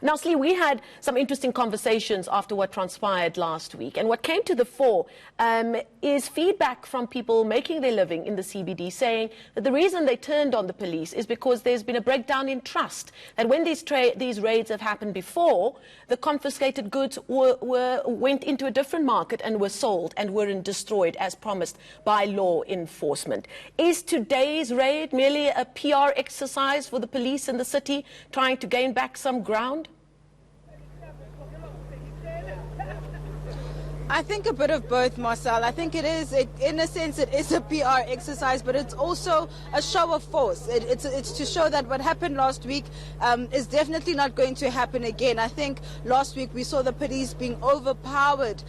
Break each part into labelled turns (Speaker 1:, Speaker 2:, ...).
Speaker 1: Now, Slee, we had some interesting conversations after what transpired last week, and what came to the fore is feedback from people making their living in the CBD saying that the reason they turned on the police is because there's been a breakdown in trust, that when these raids have happened before, the confiscated goods went into a different market and were sold and weren't destroyed as promised by law enforcement. Is today's raid merely a PR exercise for the police in the city trying to gain back some ground?
Speaker 2: I think a bit of both, Marcel. I think in a sense, it is a PR exercise, but it's also a show of force. It's to show that what happened last week is definitely not going to happen again. I think last week we saw the police being overpowered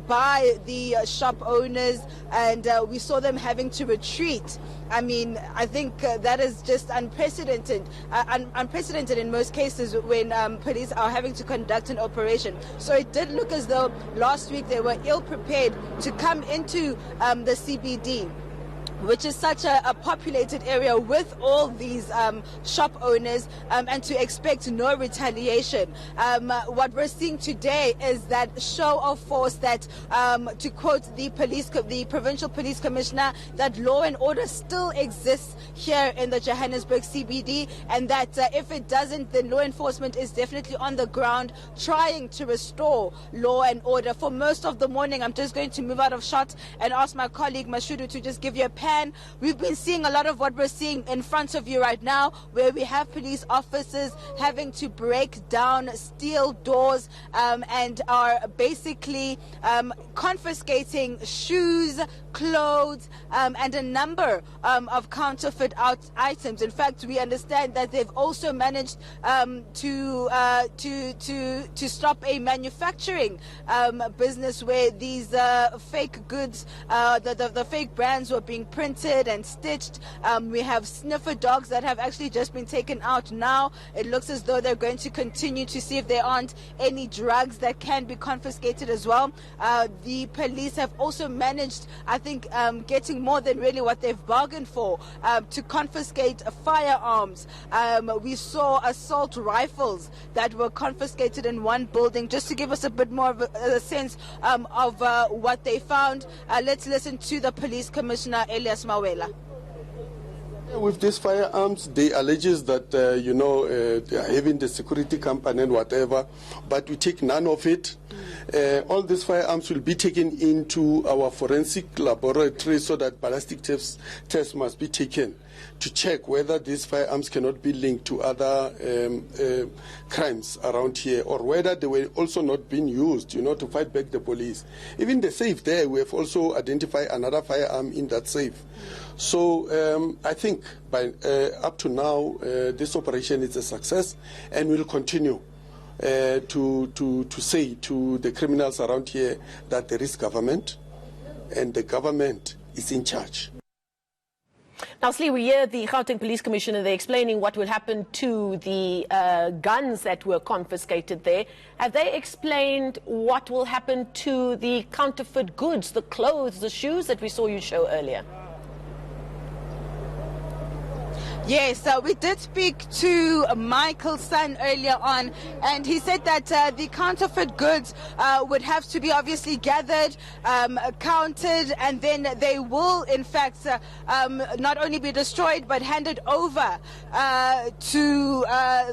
Speaker 2: by the shop owners, and we saw them having to retreat. I mean, I think that is just unprecedented in most cases when police are having to conduct an operation. So it did look as though last week they were ill prepared to come into the CBD, which is such a populated area with all these shop owners, and to expect no retaliation. What we're seeing today is that show of force that, to quote the provincial police commissioner, that law and order still exists here in the Johannesburg CBD, and that if it doesn't, then law enforcement is definitely on the ground trying to restore law and order. For most of the morning, I'm just going to move out of shot and ask my colleague Mashudu to just give you a pan. We've been seeing a lot of what we're seeing in front of you right now, where we have police officers having to break down steel doors and are basically confiscating shoes, clothes, and a number of counterfeit items. In fact, we understand that they've also managed to stop a manufacturing business where these fake goods, the fake brands were being printed and stitched. We have sniffer dogs that have actually just been taken out now. It looks as though they're going to continue to see if there aren't any drugs that can be confiscated as well. The police have also managed, I think, getting more than really what they've bargained for, to confiscate firearms. We saw assault rifles that were confiscated in one building. Just to give us a bit more of a sense of what they found, let's listen to the police commissioner, Elias Mawela.
Speaker 3: With these firearms, they alleges that, they are having the security company and whatever, but we take none of it. All these firearms will be taken into our forensic laboratory so that ballistic tests must be taken to check whether these firearms cannot be linked to other crimes around here, or whether they were also not being used, to fight back the police. Even the safe there, we have also identified another firearm in that safe. So I think by up to now, this operation is a success, and will continue to say to the criminals around here that there is government, and the government is in charge.
Speaker 1: Now, Slee, we hear the Gauteng Police Commissioner, they're explaining what will happen to the guns that were confiscated there. Have they explained what will happen to the counterfeit goods, the clothes, the shoes that we saw you show earlier?
Speaker 2: Yes, we did speak to Michael's son earlier on, and he said that the counterfeit goods would have to be obviously gathered, counted, and then they will, in fact, not only be destroyed but handed over to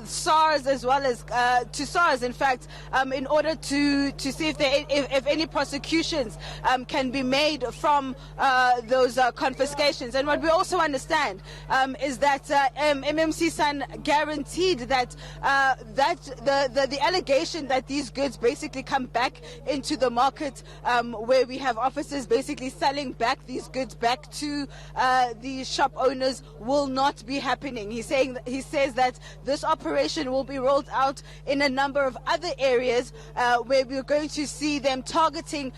Speaker 2: SARS, as well as to SARS, in fact, in order to see if any prosecutions can be made from those confiscations. And what we also understand is that MMC San guaranteed that the allegation that these goods basically come back into the market, where we have officers basically selling back these goods back to the shop owners, will not be happening. He says that this operation will be rolled out in a number of other areas, where we're going to see them targeting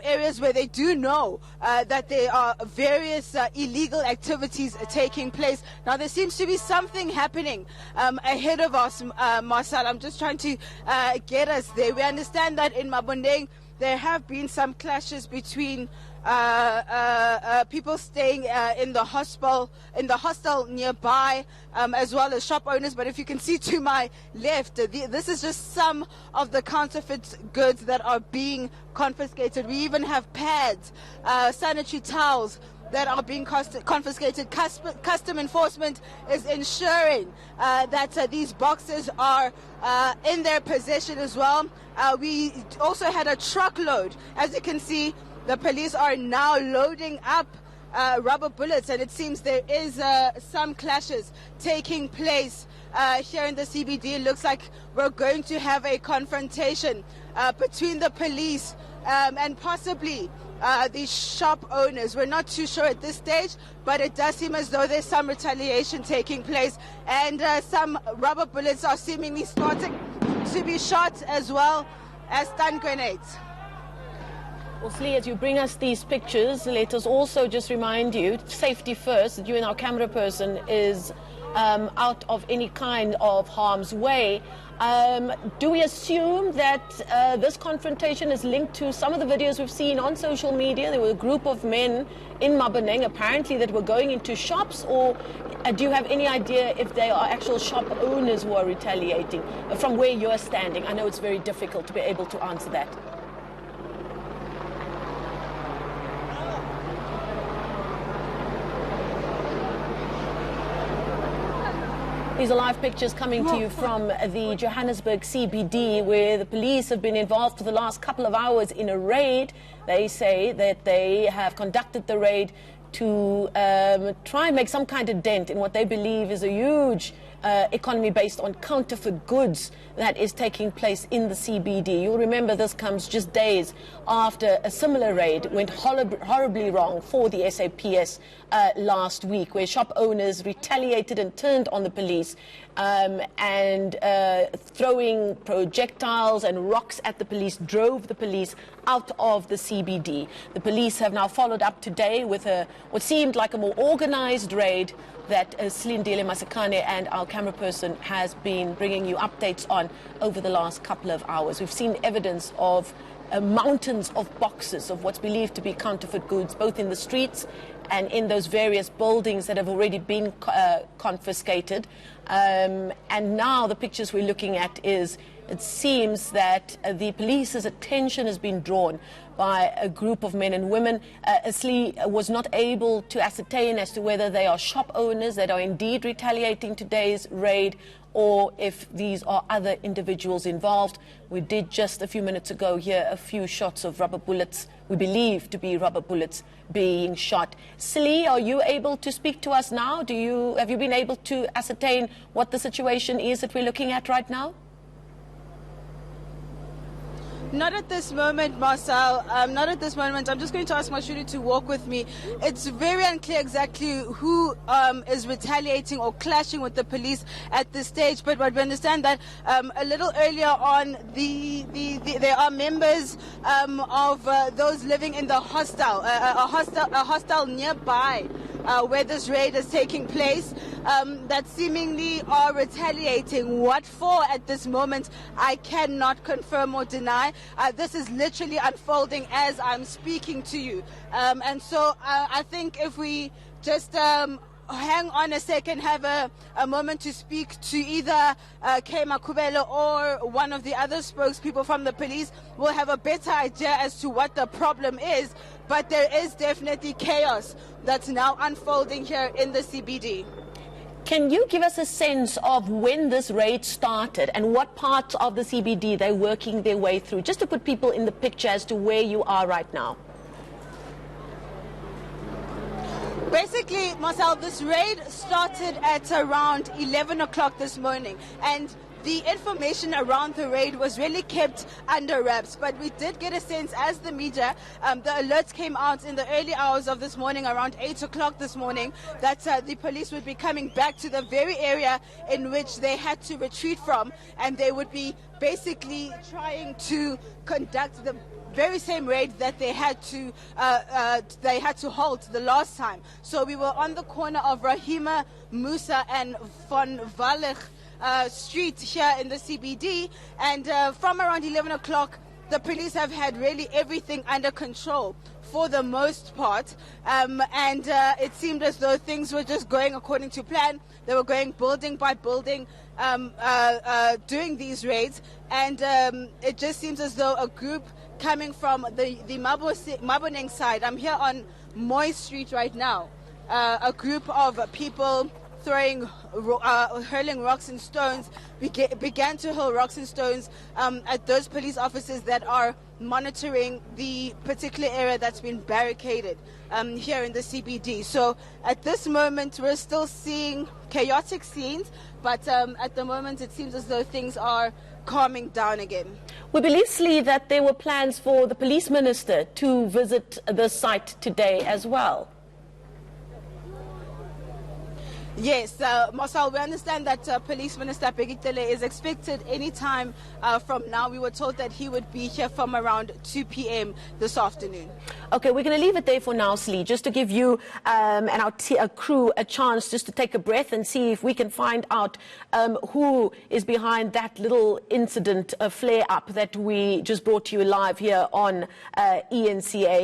Speaker 2: areas where they do know that there are various illegal activities taking place. Now, there seems to be something happening ahead of us, Marcel. I'm just trying to get us there. We understand that in Mabondeng there have been some clashes between people staying in the hostel nearby, as well as shop owners. But if you can see to my left, this is just some of the counterfeit goods that are being confiscated. We even have pads, sanitary towels that are being confiscated. Custom enforcement is ensuring that these boxes are in their possession as well. We also had a truckload. As you can see, the police are now loading up rubber bullets, and it seems there is some clashes taking place here in the CBD. It looks like we're going to have a confrontation between the police and possibly the shop owners. We're not too sure at this stage, but it does seem as though there's some retaliation taking place, and some rubber bullets are seemingly starting to be shot, as well as stun grenades.
Speaker 1: Well, Slee, as you bring us these pictures, let us also just remind you, safety first, that you and our camera person is out of any kind of harm's way. Do we assume that this confrontation is linked to some of the videos we've seen on social media? There were a group of men in Maboneng, apparently, that were going into shops, or do you have any idea if they are actual shop owners who are retaliating from where you're standing? I know it's very difficult to be able to answer that. These are live pictures coming to you from the Johannesburg CBD, where the police have been involved for the last couple of hours in a raid. They say that they have conducted the raid to try and make some kind of dent in what they believe is a huge economy based on counterfeit goods that is taking place in the CBD. You'll remember this comes just days after a similar raid went horribly wrong for the SAPS last week, where shop owners retaliated and turned on the police and throwing projectiles and rocks at the police, drove the police out of the CBD. The police have now followed up today with what seemed like a more organized raid that Slindile Masekane and our camera person has been bringing you updates on over the last couple of hours. We've seen evidence of mountains of boxes of what's believed to be counterfeit goods, both in the streets and in those various buildings that have already been confiscated. And now the pictures we're looking at is, it seems that the police's attention has been drawn by a group of men and women. Slee was not able to ascertain as to whether they are shop owners that are indeed retaliating today's raid, or if these are other individuals involved. We did just a few minutes ago hear a few shots of rubber bullets, we believe to be rubber bullets, being shot. Slee, are you able to speak to us now? Have you been able to ascertain what the situation is that we're looking at right now?
Speaker 2: Not at this moment, Marcel. Not at this moment. I'm just going to ask Mashudi to walk with me. It's very unclear exactly who is retaliating or clashing with the police at this stage. But we understand that a little earlier on, there are members of those living in the hostel, a hostel nearby, where this raid is taking place, that seemingly are retaliating. What for at this moment, I cannot confirm or deny. This is literally unfolding as I'm speaking to you. And so I think if we just hang on a second, have a moment to speak to either Kay Makubelo or one of the other spokespeople from the police, we'll have a better idea as to what the problem is. But there is definitely chaos that's now unfolding here in the CBD.
Speaker 1: Can you give us a sense of when this raid started and what parts of the CBD they're working their way through, just to put people in the picture as to where you are right now?
Speaker 2: Basically, Marcel, this raid started at around 11 o'clock this morning, and the information around the raid was really kept under wraps, but we did get a sense as the media, the alerts came out in the early hours of this morning, around 8 o'clock this morning, that the police would be coming back to the very area in which they had to retreat from, and they would be basically trying to conduct the very same raid that they had to halt the last time. So we were on the corner of Rahima Musa and Von Wallich Street here in the CBD, and from around 11 o'clock the police have had really everything under control for the most part, and it seemed as though things were just going according to plan. They were going building by building, doing these raids, and it just seems as though a group coming from the Maboneng side, I'm here on Moy Street right now, a group of people hurling rocks and stones, began to hurl rocks and stones at those police officers that are monitoring the particular area that's been barricaded here in the CBD. So at this moment, we're still seeing chaotic scenes, but at the moment, it seems as though things are calming down again.
Speaker 1: We believe, Slee, that there were plans for the police minister to visit the site today as well.
Speaker 2: Yes, Marcel, we understand that Police Minister Begitele is expected any time from now. We were told that he would be here from around 2 p.m. this afternoon.
Speaker 1: Okay, we're going to leave it there for now, Slee, just to give you and our crew a chance just to take a breath and see if we can find out who is behind that little incident, flare-up that we just brought to you live here on ENCA.